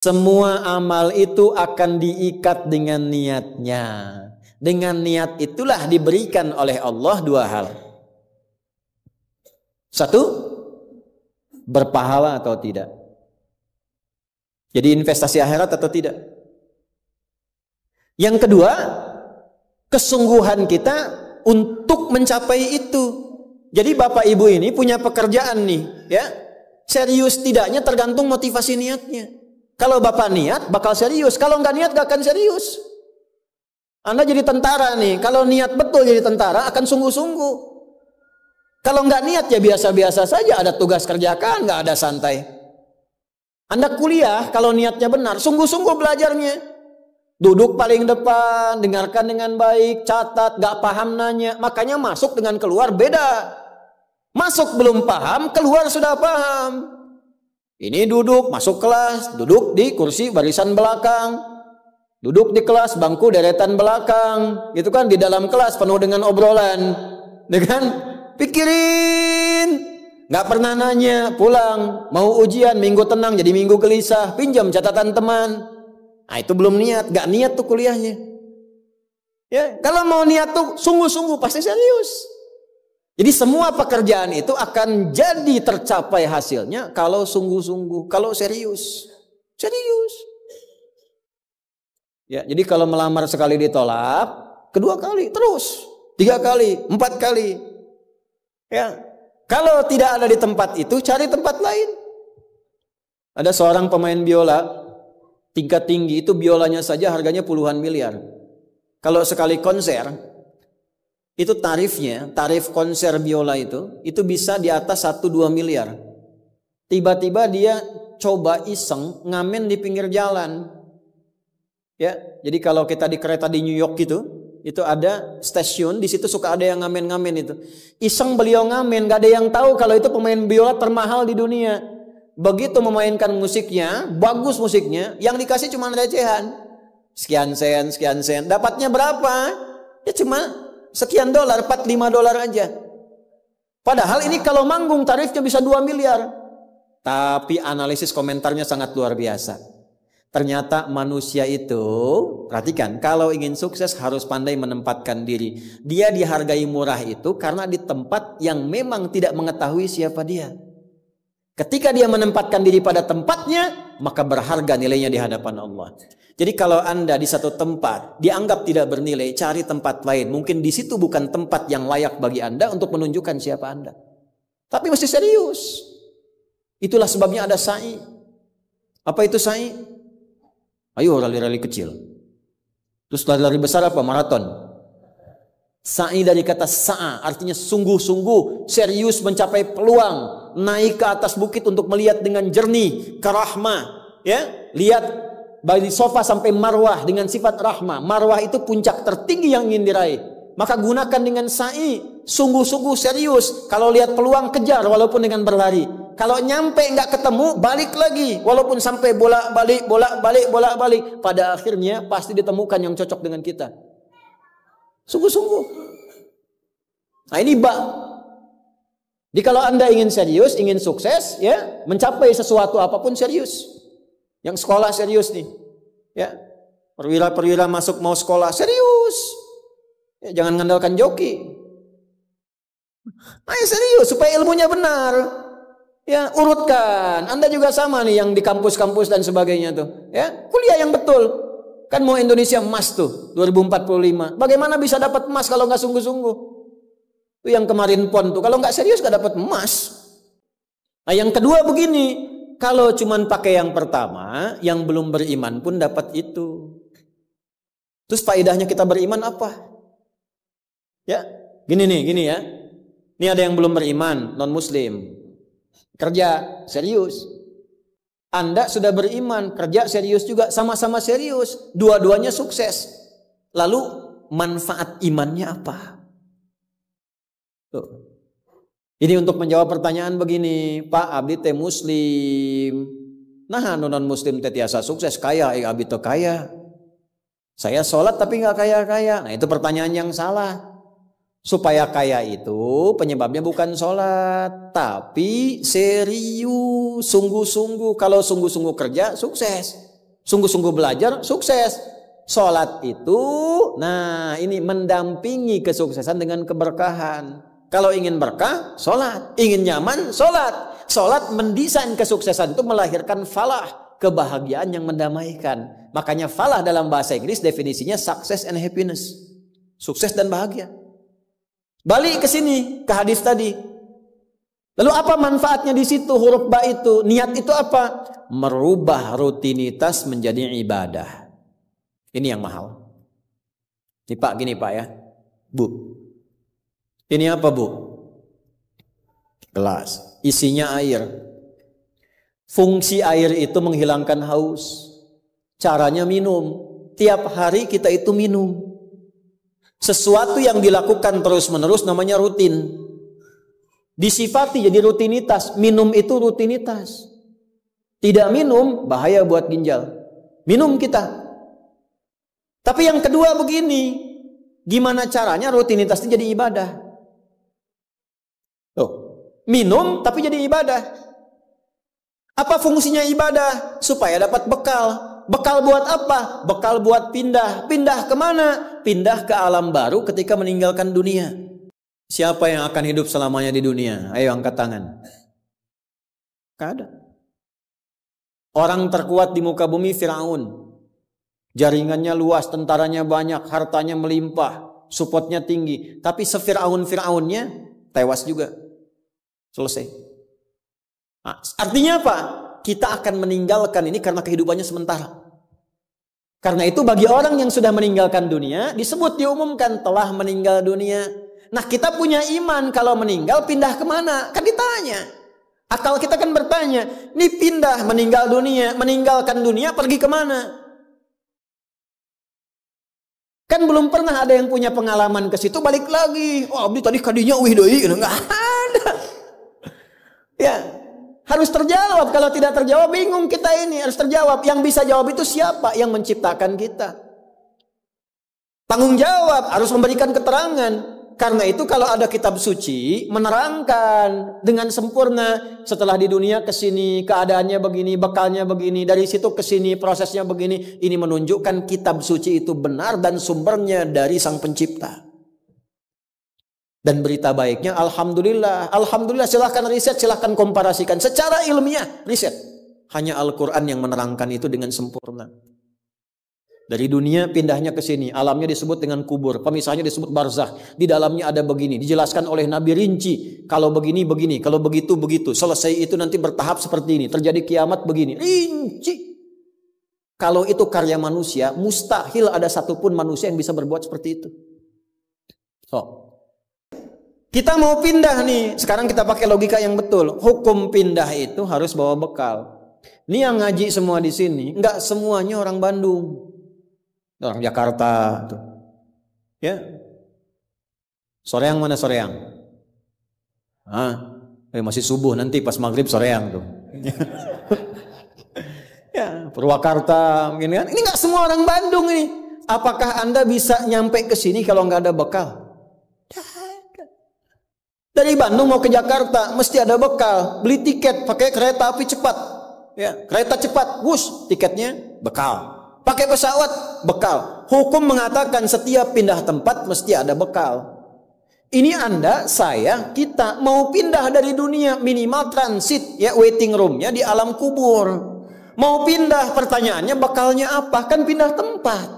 Semua amal itu akan diikat dengan niatnya. Dengan niat itulah diberikan oleh Allah dua hal. Satu, berpahala atau tidak. Jadi investasi akhirat atau tidak. Yang kedua, kesungguhan kita untuk mencapai itu. Jadi bapak ibu ini punya pekerjaan nih, ya. Serius tidaknya tergantung motivasi niatnya. Kalau bapak niat bakal serius, kalau nggak niat gak akan serius. Anda jadi tentara nih, kalau niat betul jadi tentara akan sungguh-sungguh. Kalau nggak niat ya biasa-biasa saja, ada tugas kerjakan, nggak ada santai. Anda kuliah kalau niatnya benar, sungguh-sungguh belajarnya. Duduk paling depan, dengarkan dengan baik, catat, gak paham nanya. Makanya masuk dengan keluar beda. Masuk belum paham, keluar sudah paham. Ini duduk, masuk kelas, duduk di kursi barisan belakang. Duduk di kelas, bangku deretan belakang. Gitu kan, di dalam kelas penuh dengan obrolan. Dengan pikirin. Gak pernah nanya, pulang. Mau ujian, minggu tenang jadi minggu gelisah. Pinjam catatan teman. Nah itu belum niat, gak niat tuh kuliahnya. Ya, kalau mau niat tuh sungguh-sungguh pasti serius. Jadi semua pekerjaan itu akan jadi tercapai hasilnya kalau sungguh-sungguh, kalau serius. Serius. Ya, jadi kalau melamar sekali ditolak, kedua kali terus, 3 kali, 4 kali. Ya. Kalau tidak ada di tempat itu, cari tempat lain. Ada seorang pemain biola tingkat tinggi, itu biolanya saja harganya puluhan miliar. Kalau sekali konser, itu tarif konser biola itu bisa di atas 1-2 miliar. Tiba-tiba dia coba iseng ngamen di pinggir jalan. Ya, jadi kalau kita di kereta di New York itu ada stasiun, di situ suka ada yang ngamen-ngamen itu. Iseng beliau ngamen, gak ada yang tahu kalau itu pemain biola termahal di dunia. Begitu memainkan musiknya, bagus musiknya, yang dikasih cuma recehan. Sekian sen. Dapatnya berapa? Ya cuma sekian dolar, 4-5 dolar aja. Padahal ini kalau manggung tarifnya bisa 2 miliar. Tapi analisis komentarnya sangat luar biasa. Ternyata manusia itu, perhatikan, kalau ingin sukses harus pandai menempatkan diri. Dia dihargai murah itu karena di tempat yang memang tidak mengetahui siapa dia. Ketika dia menempatkan diri pada tempatnya, maka berharga nilainya di hadapan Allah. Jadi kalau Anda di satu tempat dianggap tidak bernilai, cari tempat lain. Mungkin di situ bukan tempat yang layak bagi Anda untuk menunjukkan siapa Anda. Tapi mesti serius. Itulah sebabnya ada sa'i. Apa itu sa'i? Ayo rali-rali kecil. Terus lari-lari besar apa? Maraton. Sa'i dari kata sa'a, artinya sungguh-sungguh, serius mencapai peluang. Naik ke atas bukit untuk melihat dengan jernih ke rahmah, ya, lihat dari sofa sampai marwah dengan sifat rahmah. Marwah itu puncak tertinggi yang ingin diraih. Maka gunakan dengan sa'i, sungguh-sungguh serius. Kalau lihat peluang kejar walaupun dengan berlari. Kalau nyampe nggak ketemu, balik lagi walaupun sampai bolak-balik. Pada akhirnya pasti ditemukan yang cocok dengan kita. Sungguh-sungguh. Nah ini Jadi kalau Anda ingin serius, ingin sukses, ya, mencapai sesuatu apapun serius. Yang sekolah serius nih, ya, perwira masuk mau sekolah serius, ya, jangan mengandalkan joki. Ayo serius supaya ilmunya benar, ya, urutkan. Anda juga sama nih yang di kampus-kampus dan sebagainya tuh, ya, kuliah yang betul. Kan mau Indonesia emas tuh 2045. Bagaimana bisa dapat emas kalau nggak sungguh-sungguh? Itu yang kemarin PON tuh, kalau nggak serius nggak dapat emas. Nah yang kedua begini, kalau cuman pakai yang pertama, yang belum beriman pun dapat itu. Terus faedahnya kita beriman apa? Ya, gini ya. Ini ada yang belum beriman, non muslim, kerja serius. Anda sudah beriman, kerja serius juga, sama-sama serius, dua-duanya sukses. Lalu manfaat imannya apa? Tuh. Ini untuk menjawab pertanyaan begini, Pak abdi teh muslim. Nah, non muslim teh tiasa sukses kaya, abdi teh kaya. Saya sholat tapi nggak kaya-kaya. Nah, itu pertanyaan yang salah. Supaya kaya itu penyebabnya bukan sholat, tapi serius, sungguh-sungguh. Kalau sungguh-sungguh kerja, sukses. Sungguh-sungguh belajar, sukses. Sholat itu, nah ini mendampingi kesuksesan dengan keberkahan. Kalau ingin berkah, sholat. Ingin nyaman, sholat. Sholat mendesain kesuksesan itu melahirkan falah, kebahagiaan yang mendamaikan. Makanya falah dalam bahasa Inggris definisinya success and happiness. Sukses dan bahagia. Balik ke sini, ke hadis tadi. Lalu apa manfaatnya di situ huruf ba itu? Niat itu apa? Merubah rutinitas menjadi ibadah. Ini yang mahal. Ini Pak, gini Pak ya. Bu. Ini apa Bu? Gelas. Isinya air. Fungsi air itu menghilangkan haus. Caranya minum. Tiap hari kita itu minum. Sesuatu yang dilakukan terus-menerus namanya rutin. Disifati jadi rutinitas. Minum itu rutinitas. Tidak minum bahaya buat ginjal. Minum kita. Tapi yang kedua begini, gimana caranya rutinitas itu jadi ibadah? Tuh, minum tapi jadi ibadah. Apa fungsinya ibadah? Supaya dapat bekal. Bekal buat apa? Bekal buat pindah. Pindah kemana? Pindah ke alam baru ketika meninggalkan dunia. Siapa yang akan hidup selamanya di dunia? Ayo angkat tangan. Gak ada. Orang terkuat di muka bumi Firaun. Jaringannya luas, tentaranya banyak, hartanya melimpah, supportnya tinggi. Tapi sefiraun-firaunnya tewas juga. Selesai. Nah, artinya apa? Kita akan meninggalkan ini karena kehidupannya sementara. Karena itu bagi orang yang sudah meninggalkan dunia, disebut diumumkan telah meninggal dunia. Nah kita punya iman kalau meninggal pindah kemana? Kan ditanya. Akal kita kan bertanya, ini pindah meninggal dunia, meninggalkan dunia pergi kemana? Kan belum pernah ada yang punya pengalaman ke situ balik lagi. Oh, abdi tadi kadinya wih deui, enggak ada. Ya, harus terjawab. Kalau tidak terjawab bingung kita ini, harus terjawab. Yang bisa jawab itu siapa? Yang menciptakan kita. Tanggung jawab, harus memberikan keterangan. Karena itu kalau ada kitab suci menerangkan dengan sempurna setelah di dunia ke sini keadaannya begini, bekalnya begini, dari situ ke sini prosesnya begini, ini menunjukkan kitab suci itu benar dan sumbernya dari Sang Pencipta. Dan berita baiknya alhamdulillah, alhamdulillah, silahkan riset, silahkan komparasikan secara ilmiah, riset. Hanya Al-Qur'an yang menerangkan itu dengan sempurna. Dari dunia pindahnya ke sini. Alamnya disebut dengan kubur. Pemisahnya disebut barzakh. Di dalamnya ada begini. Dijelaskan oleh Nabi rinci. Kalau begini, begini. Kalau begitu, begitu. Selesai itu nanti bertahap seperti ini. Terjadi kiamat begini. Rinci. Kalau itu karya manusia, mustahil ada satupun manusia yang bisa berbuat seperti itu. So, kita mau pindah nih. Sekarang kita pakai logika yang betul. Hukum pindah itu harus bawa bekal. Ini yang ngaji semua di sini. Enggak semuanya orang Bandung. Orang Jakarta tuh. Ya. Soreang mana Soreang? Masih subuh nanti pas maghrib Soreang tuh. Ya, Purwakarta mungkin kan. Ini nggak semua orang Bandung ini. Apakah Anda bisa nyampe ke sini kalau nggak ada bekal? Dari Bandung mau ke Jakarta mesti ada bekal. Beli tiket pakai kereta api cepat. Ya, kereta cepat, bus, tiketnya bekal. Pakai pesawat, bekal. Hukum mengatakan setiap pindah tempat mesti ada bekal. Ini Anda, saya, kita mau pindah dari dunia minimal transit, ya waiting roomnya di alam kubur. Mau pindah, pertanyaannya bekalnya apa? Kan pindah tempat.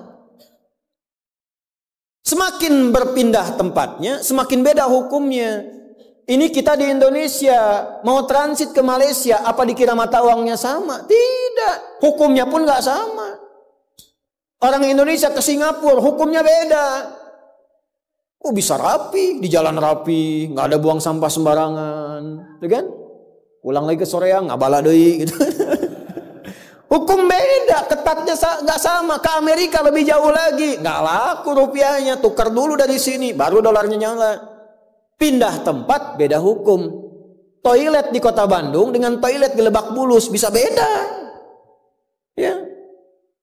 Semakin berpindah tempatnya, semakin beda hukumnya. Ini kita di Indonesia mau transit ke Malaysia, apa dikira mata uangnya sama? Tidak, hukumnya pun nggak sama. Orang Indonesia ke Singapura hukumnya beda. Oh bisa rapi, di jalan rapi, nggak ada buang sampah sembarangan, tuh kan? Pulang lagi ke Soreang, nggak bala deui gitu. Hukum beda, ketatnya nggak sama. Ke Amerika lebih jauh lagi, nggak laku rupiahnya, tukar dulu dari sini, baru dolarnya nyala. Pindah tempat beda hukum. Toilet di kota Bandung dengan toilet di Lebak Bulus bisa beda. Ya.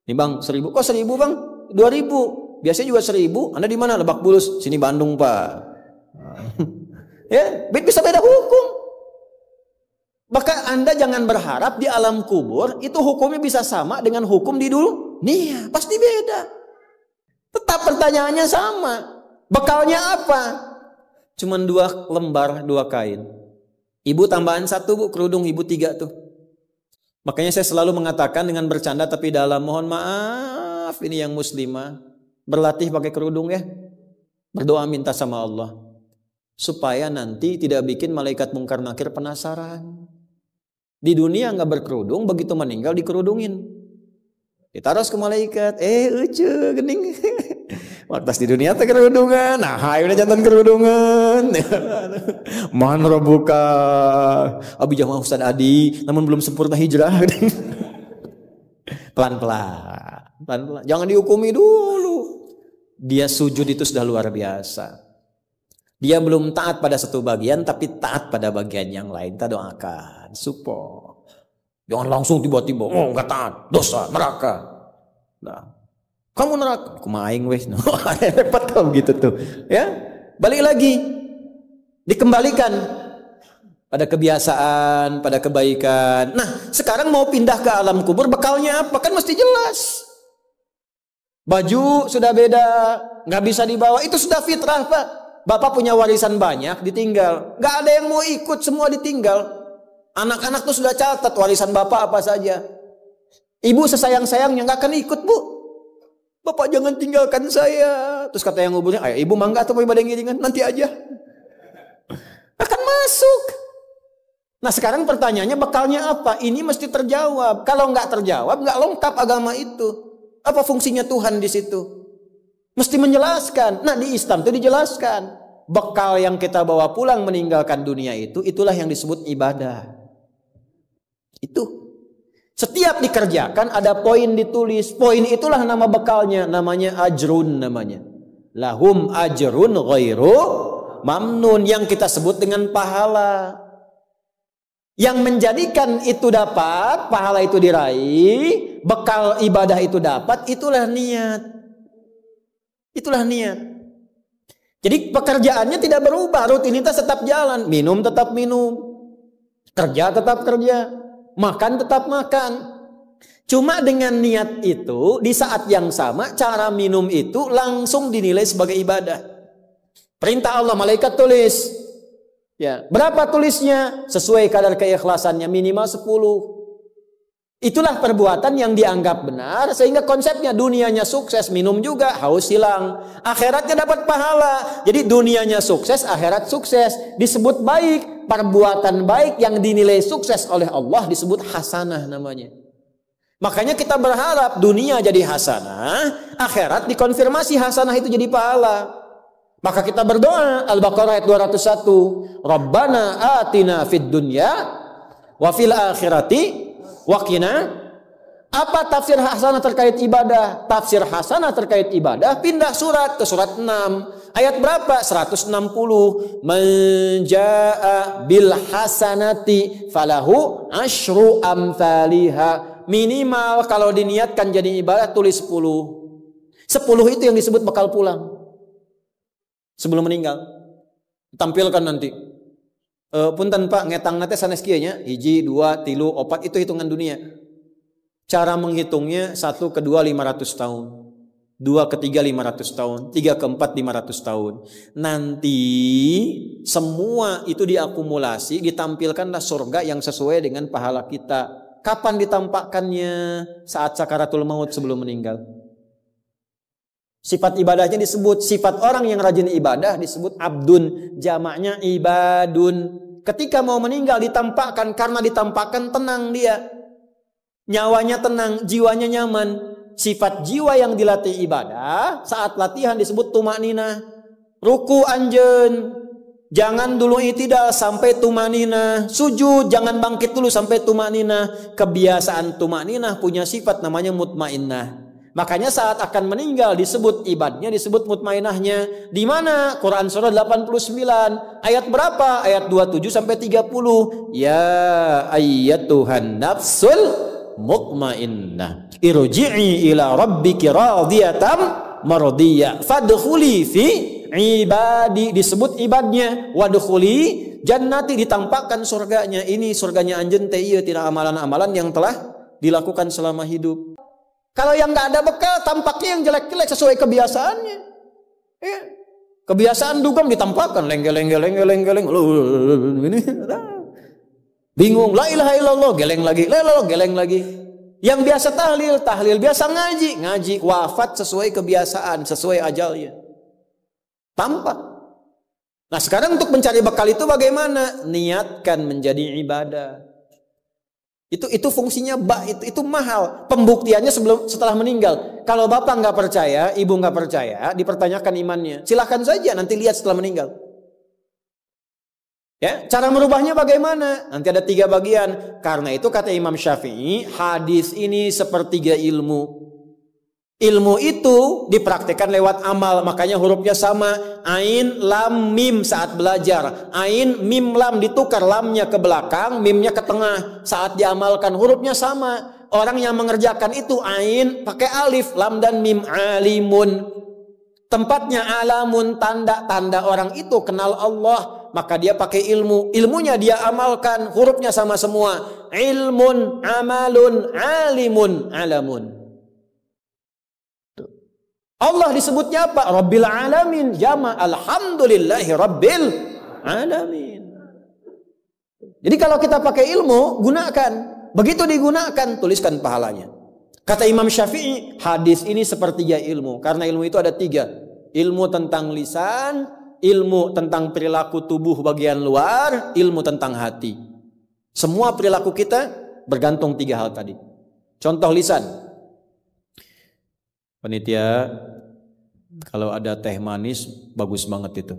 Ini bang 1.000, kok 1.000 bang? 2.000, biasanya juga 1.000. Anda di mana? Lebak Bulus, sini Bandung pak. Ya, bisa beda hukum. Maka Anda jangan berharap di alam kubur itu hukumnya bisa sama dengan hukum di dunia. Pasti beda. Tetap pertanyaannya sama. Bekalnya apa? Cuman 2 lembar, 2 kain. Ibu tambahan 1 bu, kerudung ibu 3 tuh. Makanya saya selalu mengatakan dengan bercanda tapi dalam, mohon maaf ini yang muslimah, berlatih pakai kerudung ya. Berdoa minta sama Allah. Supaya nanti tidak bikin malaikat mungkar nakir penasaran. Di dunia nggak berkerudung, begitu meninggal dikerudungin. Ditaruh ke malaikat, ucu gening. Waktu di dunia teh kerudungan, nah udah jantan kerudungan. Man rabbuka, abi jamaah Ustaz Adi, namun belum sempurna hijrah. Pelan-pelan, jangan dihukumi dulu. Dia sujud itu sudah luar biasa. Dia belum taat pada satu bagian, tapi taat pada bagian yang lain. Kita doakan, support. Jangan langsung tiba-tiba, oh nggak taat, dosa, neraka. Nah, kamu neraka, aku maing wes. Repot kalau gitu tuh. Ya, balik lagi, dikembalikan pada kebiasaan, pada kebaikan. Nah, sekarang mau pindah ke alam kubur, bekalnya apa? Kan mesti jelas. Baju sudah beda, nggak bisa dibawa. Itu sudah fitrah, Pak. Bapak punya warisan banyak, ditinggal. Nggak ada yang mau ikut, semua ditinggal. Anak-anak tuh sudah catat warisan bapak apa saja. Ibu sesayang-sayangnya nggak akan ikut, bu. Bapak jangan tinggalkan saya. Terus kata yang nguburnya, ayo ibu mangga atau mau ibadah ngiringan, nanti aja. Akan masuk. Nah sekarang pertanyaannya bekalnya apa? Ini mesti terjawab. Kalau nggak terjawab, nggak lengkap agama itu. Apa fungsinya Tuhan di situ? Mesti menjelaskan. Nah di Islam itu dijelaskan. Bekal yang kita bawa pulang meninggalkan dunia itu, itulah yang disebut ibadah. Itu. Setiap dikerjakan ada poin ditulis. Poin itulah nama bekalnya. Namanya ajrun namanya. Lahum ajrun ghairu mamnun. Yang kita sebut dengan pahala. Yang menjadikan itu dapat, pahala itu diraih, bekal ibadah itu dapat, itulah niat. Itulah niat. Jadi pekerjaannya tidak berubah, rutinitas tetap jalan, minum tetap minum, kerja tetap kerja, makan tetap makan. Cuma dengan niat itu, di saat yang sama, cara minum itu langsung dinilai sebagai ibadah. Perintah Allah, malaikat tulis. Ya, berapa tulisnya? Sesuai kadar keikhlasannya, minimal 10. Itulah perbuatan yang dianggap benar, sehingga konsepnya dunianya sukses, minum juga, haus hilang. Akhiratnya dapat pahala. Jadi dunianya sukses, akhirat sukses. Disebut baik, perbuatan baik yang dinilai sukses oleh Allah disebut hasanah namanya. Makanya kita berharap dunia jadi hasanah, akhirat dikonfirmasi hasanah itu jadi pahala. Maka kita berdoa, Al-Baqarah ayat 201, Rabbana atina fid dunya wa fil akhirati wa qina. Apa tafsir hasanah terkait ibadah? Tafsir hasanah terkait ibadah pindah surat ke surat 6. Ayat berapa? 160. Man jaa bil hasanati falahu asyru amthaliha. Minimal kalau diniatkan jadi ibadah tulis 10. 10 itu yang disebut bekal pulang. Sebelum meninggal tampilkan nanti punten Pak ngetang nate sanes kieu nya 1 2 3 4 itu hitungan dunia. Cara menghitungnya 1 ke 2 500 tahun, 2 ke 3 500 tahun, 3 ke 4 500 tahun. Nanti semua itu diakumulasi, ditampilkanlah surga yang sesuai dengan pahala kita. Kapan ditampakkannya? Saat sakaratul maut, sebelum meninggal. Sifat ibadahnya disebut, sifat orang yang rajin ibadah disebut abdun, jamaknya ibadun. Ketika mau meninggal ditampakkan, karena ditampakkan tenang dia. Nyawanya tenang, jiwanya nyaman. Sifat jiwa yang dilatih ibadah, saat latihan disebut tumakninah. Ruku anjen, jangan dulu itidal sampai tumakninah. Sujud, jangan bangkit dulu sampai tumakninah. Kebiasaan tumakninah punya sifat namanya mutmainnah. Makanya saat akan meninggal disebut ibadahnya, disebut mutmainahnya. Di mana? Quran surah 89 ayat berapa? Ayat 27 sampai 30. Ya ayyatuhan nafsul mutmainnah, irji'i ila rabbiki radiyatan mardiyah fadkhuli fi ibadi. Disebut ibadnya, wadkhuli jannati, ditampakkan surganya. Ini surganya anjeun teh ieu tina amalan-amalan yang telah dilakukan selama hidup. Kalau yang nggak ada bekal, tampaknya yang jelek-jelek sesuai kebiasaannya. Ya. Kebiasaan dugem ditampakkan lenggel. Ini bingung, la ilaha illallah, geleng lagi, la ilaha geleng lagi. Yang biasa tahlil, biasa ngaji, wafat sesuai kebiasaan, sesuai ajalnya. Tampak. Nah, sekarang untuk mencari bekal itu bagaimana? Niatkan menjadi ibadah. Itu fungsinya itu mahal. Pembuktiannya setelah meninggal. Kalau bapak nggak percaya, ibu nggak percaya, dipertanyakan imannya. Silahkan saja nanti lihat setelah meninggal. Ya, cara merubahnya bagaimana? Nanti ada 3 bagian. Karena itu kata Imam Syafi'i, hadis ini sepertiga ilmu. Ilmu itu dipraktikkan lewat amal, makanya hurufnya sama. Ain, lam, mim saat belajar. Ain, mim, lam ditukar, lamnya ke belakang, mimnya ke tengah. Saat diamalkan hurufnya sama. Orang yang mengerjakan itu ain pakai alif, lam dan mim, alimun. Tempatnya alamun, tanda-tanda orang itu kenal Allah, maka dia pakai ilmu. Ilmunya dia amalkan, hurufnya sama semua. Ilmun, amalun, alimun, alamun. Allah disebutnya apa? Rabbil alamin, jama alhamdulillahi rabbil alamin. Jadi kalau kita pakai ilmu, gunakan. Begitu digunakan, tuliskan pahalanya. Kata Imam Syafi'i, hadis ini sepertiga ilmu. Karena ilmu itu ada 3. Ilmu tentang lisan, ilmu tentang perilaku tubuh bagian luar, ilmu tentang hati. Semua perilaku kita bergantung 3 hal tadi. Contoh lisan. Panitia, kalau ada teh manis, bagus banget itu.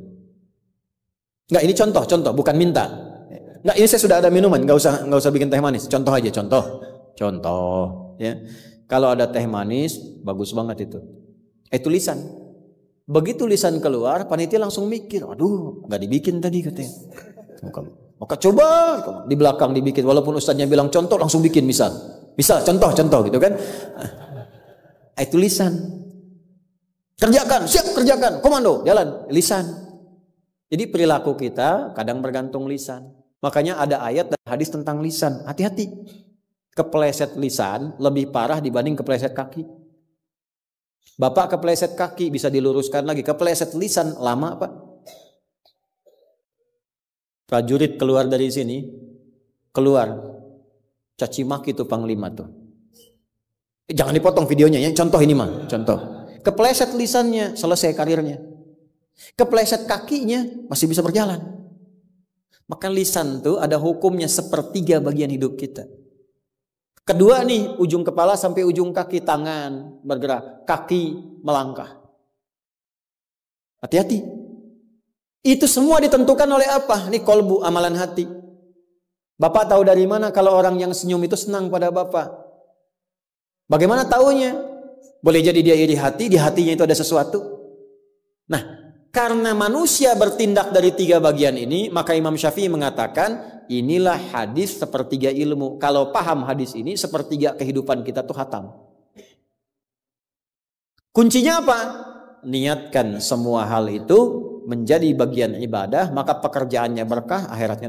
Enggak, ini contoh, bukan minta. Enggak, ini saya sudah ada minuman, enggak usah bikin teh manis. Contoh aja, contoh, ya. Kalau ada teh manis, bagus banget itu. Itu lisan. Begitu lisan keluar, panitia langsung mikir, aduh, nggak dibikin tadi katanya. Maka coba di belakang dibikin, walaupun ustadznya bilang contoh, langsung bikin misal contoh gitu kan. Itu lisan. Kerjakan, siap kerjakan, komando, jalan, lisan. Jadi perilaku kita kadang bergantung lisan. Makanya ada ayat dan hadis tentang lisan. Hati-hati. Kepleset lisan lebih parah dibanding kepleset kaki. Bapak kepleset kaki bisa diluruskan lagi. Kepleset lisan lama Pak. Prajurit keluar dari sini, caci maki tuh panglima tuh. Jangan dipotong videonya ya. Contoh ini mah, contoh. Kepleset lisannya, selesai karirnya. Kepleset kakinya masih bisa berjalan. Maka lisan tuh ada hukumnya sepertiga bagian hidup kita. Kedua nih, ujung kepala sampai ujung kaki, tangan bergerak, kaki melangkah. Hati-hati. Itu semua ditentukan oleh apa? Ini kolbu, amalan hati. Bapak tahu dari mana kalau orang yang senyum itu senang pada Bapak? Bagaimana taunya? Boleh jadi dia iri hati, di hatinya itu ada sesuatu. Nah, karena manusia bertindak dari 3 bagian ini, maka Imam Syafi'i mengatakan, inilah hadis sepertiga ilmu. Kalau paham hadis ini, sepertiga kehidupan kita tuh hatam. Kuncinya apa? Niatkan semua hal itu menjadi bagian ibadah, maka pekerjaannya berkah, akhiratnya